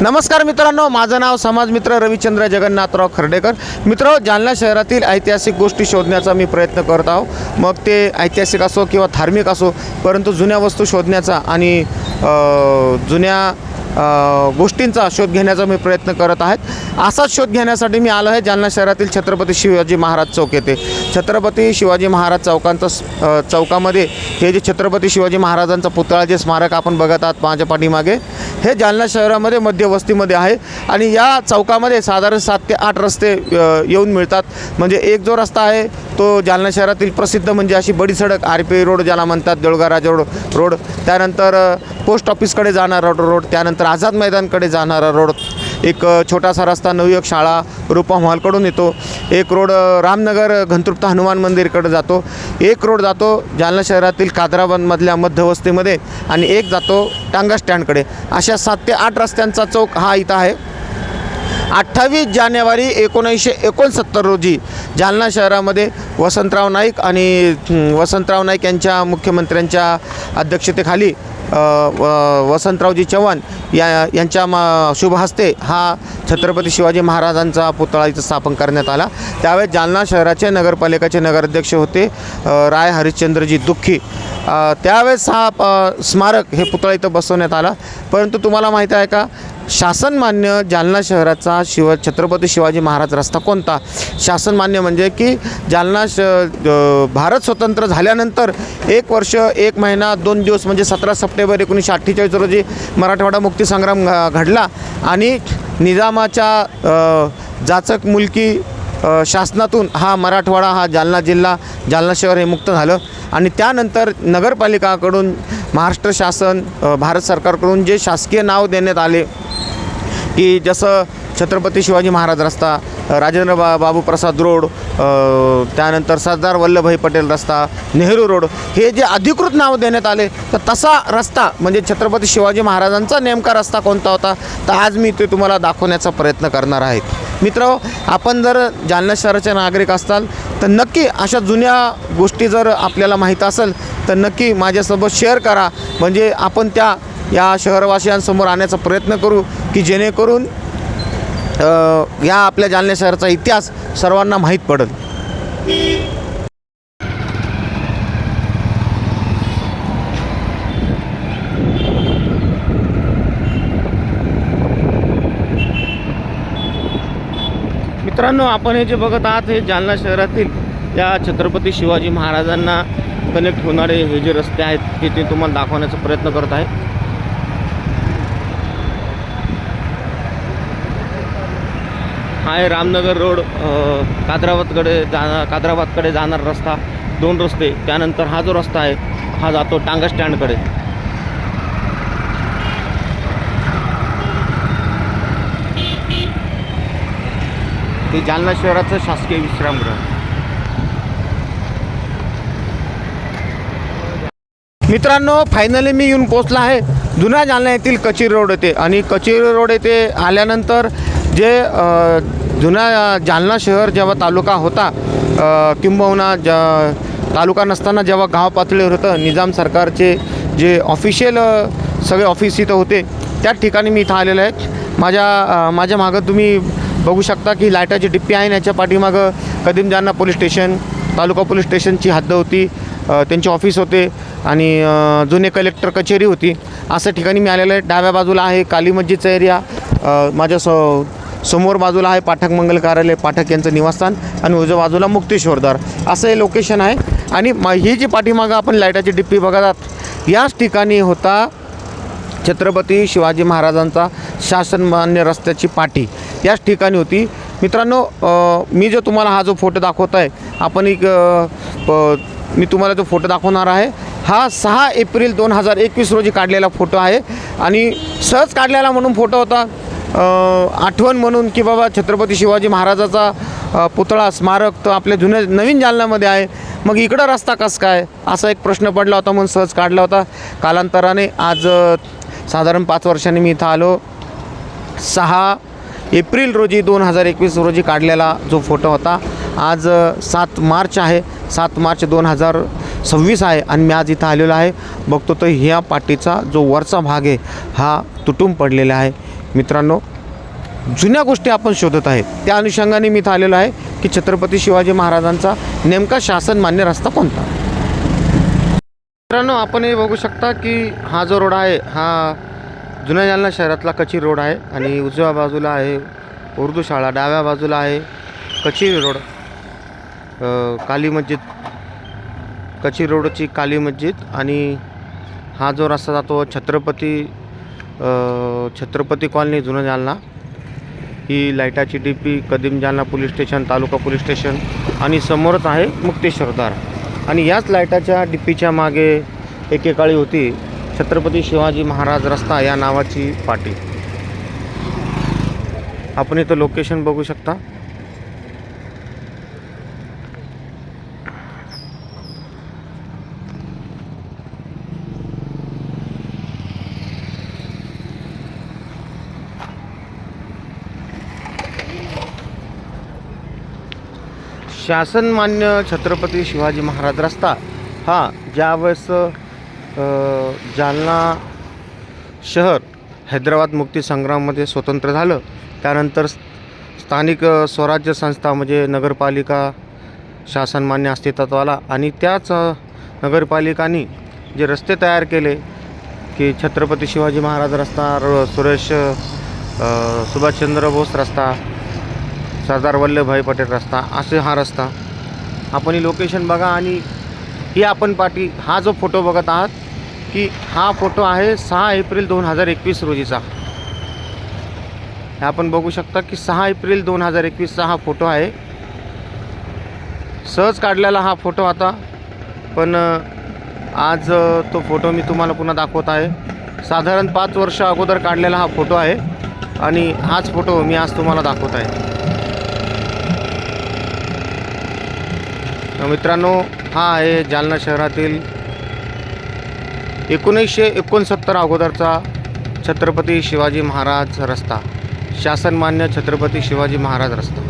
नमस्कार मित्रांनो, माझं नाव समाजमित्र रविचंद्र जगन्नाथराव खर्डेकर। मित्र, जालना शहरातील ऐतिहासिक गोष्टी शोधण्याचा मी प्रयत्न करत आहो। मग ते ऐतिहासिक असो किंवा धार्मिक असो, परंतु जुन्या वस्तू शोधण्याचा आणि जुन्या गोष्टींचा शोध घेण्याचा मी प्रयत्न करत आहे। असाच शोध घेण्यासाठी मी आलो आहे जालना शहरातील छत्रपती शिवाजी महाराज चौक येथे। छत्रपती शिवाजी महाराज चौकामध्ये हे जे छत्रपती शिवाजी महाराजांचा पुतळा, जे स्मारक आपण बघत आहात माझ्या पाठीमागे, हे जालना शहरामध्ये मध्यवस्तीमध्ये आहे। आणि या चौकामध्ये साधारण 7 ते 8 रस्ते येऊन मिळतात। म्हणजे एक जो रस्ता आहे तो जालना शहरातील प्रसिद्ध म्हणजे अशी बडी सडक RPI रोड ज्याला म्हणतात, देऊळगाराजा रोड, त्यानंतर पोस्ट ऑफिसकडे जाणारा रोड, त्यानंतर आझाद मैदानकडे जाणारा रोड, एक छोटासा रस्ता नवयुवक शाळा रूपा मॉलकडून येतो, एक रोड रामनगर घनतृप्त हनुमान मंदिरकडे जातो, एक रोड जातो जालना शहरातील कादराबादमधल्या मध्यवस्तीमध्ये आणि एक जातो टांगा स्टँडकडे। अशा 7 ते 8 रस्त्यांचा चौक हा इथं आहे। 28 जानेवारी 1969 रोजी जालना शहरामध्ये वसंतराव नाईक यांच्या मुख्यमंत्र्यांच्या अध्यक्षतेखाली वसंतरावजी चव्हाण यांच्या शुभ हस्ते हा छत्रपती शिवाजी महाराजांचा पुतळा इथं स्थापन करण्यात आला। त्यावेळेस जालना शहराचे नगरपालिकेचे नगराध्यक्ष होते राय हरिश्चंद्रजी दुःखी। त्यावेळेस हा स्मारक हे पुतळा इथं बसवण्यात आला। परंतु तुम्हाला माहीत आहे का, शासनमान्य जालना शहराचा छत्रपती शिवाजी महाराज रस्ता कोणता? शासनमान्य म्हणजे की जालना भारत स्वतंत्र झाल्यानंतर 1 वर्ष 1 महिना 2 दिवस म्हणजे 17 सप्टेंबर 1948 रोजी मराठवाडा मुक्तीसंग्राम घडला आणि निजामाच्या जाचक मुलकी शासनातून हा मराठवाडा, हा जालना जिल्हा, जालना शहर हे मुक्त झालं। आणि त्यानंतर नगरपालिकाकडून महाराष्ट्र शासन, भारत सरकारकडून जे शासकीय नाव देण्यात आले की जसं छत्रपती शिवाजी महाराज रस्ता, राजेंद्र बाबू प्रसाद रोड, त्यानंतर सरदार वल्लभभाई पटेल रस्ता, नेहरू रोड, हे जे अधिकृत नाव देण्यात आले, तर तसा रस्ता म्हणजे छत्रपती शिवाजी महाराजांचा नेमका रस्ता कोणता होता, तर आज मी ते तुम्हाला दाखवण्याचा प्रयत्न करणार आहे। मित्र, आपण जर जालना शहराचे नागरिक असाल तर नक्की अशा जुन्या गोष्टी जर आपल्याला माहीत असेल तर नक्की माझ्यासोबत शेअर करा। म्हणजे आपण या शहरवासियांसमोर आणण्याचा प्रयत्न करू की जेणेकरून या आपल्या जालना शहराचा इतिहास सर्वांना माहीत पडेल। मित्रांनो, आपण हे जे बघत आहात हे जालना शहरातील या छत्रपती शिवाजी महाराजांना कनेक्ट होणारे हे जे रस्ते आहेत हे ते तुम्हाला दाखवण्याचा प्रयत्न करत आहे। हा आहे रामनगर रोड, कादराबादकडे जाणारा रस्ता, 2 रस्ते। त्यानंतर हा जो रस्ता आहे हा जातो टांगा स्टँडकडे। हे जालना शहराचं शासकीय विश्रामगृह। मित्रांनो, फायनली मी येऊन पोचला आहे जुन्या जालना येथील कचेरी रोड येथे। आणि कचेरी रोड येथे आल्यानंतर जे जुना जालना शहर जेव्हा तालुका होता, किंबहुना तालुका नसताना जेव्हा गाव पातळीवर होतं, निजाम सरकारचे जे ऑफिशियल सगळे ऑफिस इथं होते, त्या ठिकाणी मी इथं आलेलो आहे। माझ्या मागं तुम्ही बघू शकता की लाईटाची डिप्पी आहे। याच्या पाठीमागं कदीम जालना पोलीस स्टेशन, तालुका पोलीस स्टेशनची हद्द होती, त्यांचे ऑफिस होते आणि जुने कलेक्टर कचेरी होती। असं ठिकाणी मी आलेलं आहे। डाव्या बाजूला आहे काली मस्जिदचा एरिया, माझ्या समोर बाजूला आहे पाठक मंगल कार्यालय, पाठक यांचं निवासस्थान, आणि उजव्या बाजूला मुक्तेश्वरद्वार असं हे लोकेशन आहे। आणि ही जी पाठीमागं आपण लाईटाची डिप्पी बघतात, याच ठिकाणी होता छत्रपती शिवाजी महाराजांचा शासनमान्य रस्त्याची पाटी, याच ठिकाणी होती। मित्रांनो, मी जो तुम्हाला हा जो फोटो दाखवत आहे, मी तुम्हाला जो फोटो दाखवणार आहे हा 6 एप्रिल 2021 रोजी काढलेला फोटो आहे। आणि सहज काढलेला म्हणून फोटो होता, आठवण म्हणून की बाबा छत्रपती शिवाजी महाराजाचा पुतळा स्मारक तर आपल्या नवीन जालन्यामध्ये आहे, मग इकडं रस्ता कसं काय, असा एक प्रश्न पडला होता म्हणून सहज काढला होता। कालांतराने आज साधारण 5 वर्षांनी मी इथं आलो। 6 एप्रिल रोजी 2021 रोजी काढलेला जो फोटो होता, आज 7 मार्च आहे, 7 मार्च 2026 आहे आणि मी आज इथं आलेलो आहे। बघतो तर ह्या पाटीचा जो वरचा भाग आहे हा तुटून पडलेला आहे। मित्रांनो, जुन्या गोष्टी आपण शोधत आहे. त्या अनुषंगाने मी इथं आलेलो आहे की छत्रपती शिवाजी महाराजांचा नेमका शासनमान्य रस्ता कोणता. मित्रांनो, आपण हे बघू शकता की हा जो रोड आहे हा जुन्या जालना शहरातला कच्ची रोड आहे आणि उजव्या बाजूला आहे उर्दू शाळा, डाव्या बाजूला आहे कच्ची रोड, काली मस्जिद, कच्ची रोडची काली मस्जिद. आणि हा जो रस्ता जातो छत्रपती कॉलनी जुनं जालना. ही लाईटाची डीपी, कदीम जालना पोलीस स्टेशन, तालुका पोलीस स्टेशन आणि समोरच आहे मुक्तेश्वर दार. आणि याच लाईटाच्या डीपीच्या मागे एकेकाळी होती छत्रपती शिवाजी महाराज रस्ता या नावाची पाटी. आपण इथं लोकेशन बघू शकता. शासनमान्य छत्रपती शिवाजी महाराज रस्ता हा ज्यावेळेस जालना शहर हैदराबाद मुक्तीसंग्राममध्ये स्वतंत्र झालं त्यानंतर स्थानिक स्वराज्य संस्था म्हणजे नगरपालिका शासनमान्य अस्तित्वात आला आणि त्याच नगरपालिकांनी जे रस्ते तयार केले की छत्रपती शिवाजी महाराज रस्ता, सुभाषचंद्र बोस रस्ता, सरदार वल्लभभाई पटेल रस्ता, असे हा रस्ता. आपण ही लोकेशन बघा. आणि ही आपण पाटी, हा जो फोटो बघत आहात की हा फोटो आहे 6 एप्रिल 2021 रोजीचा. हे आपण बघू शकता की 6 एप्रिल 2021चा हा फोटो आहे. सहज काढलेला हा फोटो आता, पण आज तो फोटो मी तुम्हाला पुन्हा दाखवत आहे. साधारण 5 वर्ष अगोदर काढलेला हा फोटो आहे आणि हाच फोटो मी आज तुम्हाला दाखवत आहे. मित्रांनो, हा आहे जालना शहरातील 1969 अगोदरचा छत्रपती शिवाजी महाराज रस्ता, शासनमान्य छत्रपती शिवाजी महाराज रस्ता.